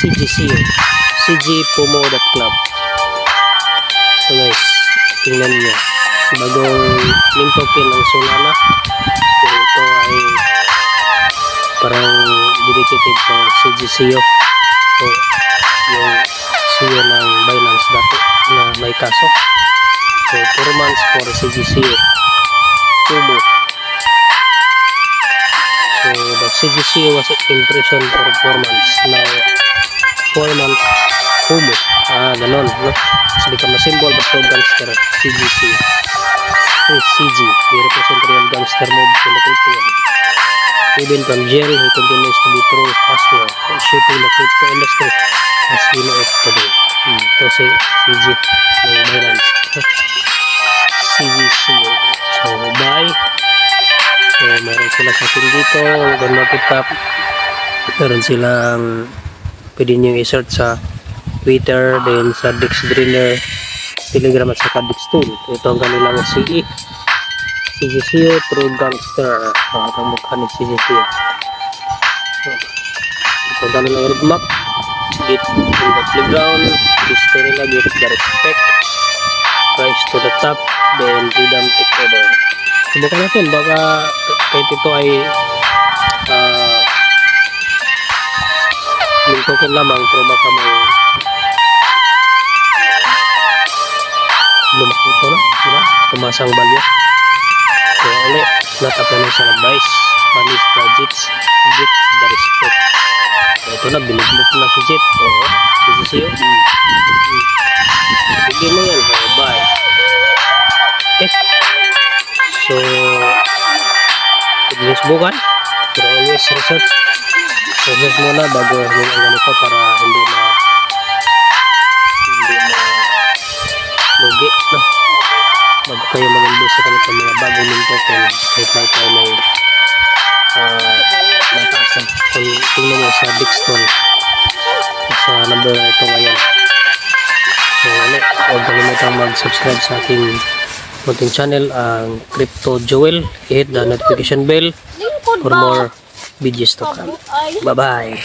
CGCO, cgpomo.club. So guys, tingnan nyo, bagong name token ng Solana. So ito ay parang dedicated to CGCO. So yung CEO ng Binance dati na may kaso. So 4 months for CGCO Kumu. So the CGCO was in prison for 4 months. Now 4 months Kumu. Ganon, no? So become a symbol of pro gangster CGCO. CG, he represent real gangster move in the crypto world. Even from jail, he continues to be true hustler and shaping the crypto industry as we know it today. Ito si CG ng Binance. CGCO. So, bye. So, meron sila sa akin dito. Kung matutap, meron silang pwede nyo i-search sa Twitter, then sa Dexdriller, Telegram at sa Dextool. Ito ang kanilang CE. CGCO True Gangster. Ang mukha ni CGCO. Ito ang kanilang roadmap. Get in the playground. Gusto nila get the respect. Rise to the top. Then freedom take over. Subukan natin. Baka kahit ito ay yung token lamang, pero baka may lumaki ito na, diba? Tumasang balyo. Kaya ulit, natapos na sa advice. Panis gadgets, get the respect. So, ito na, binigmok na si Jet. Oo, CGCO. Bigyan mo yan. Bye. Okay. So, pwede subukan. Pero always research. Research muna bago yung ganito para hindi lugi, no? Bago kayo mag-invest sa ganito mga bagong yung token, kahit na ito may mataasan. Kung tingnan nyo sa Dextool sa number na ito ngayon. So huwag kalimutan mag-subscribe sa aking konting channel, ang Crypto Joel. Hit the notification bell for more videos to come. Bye bye.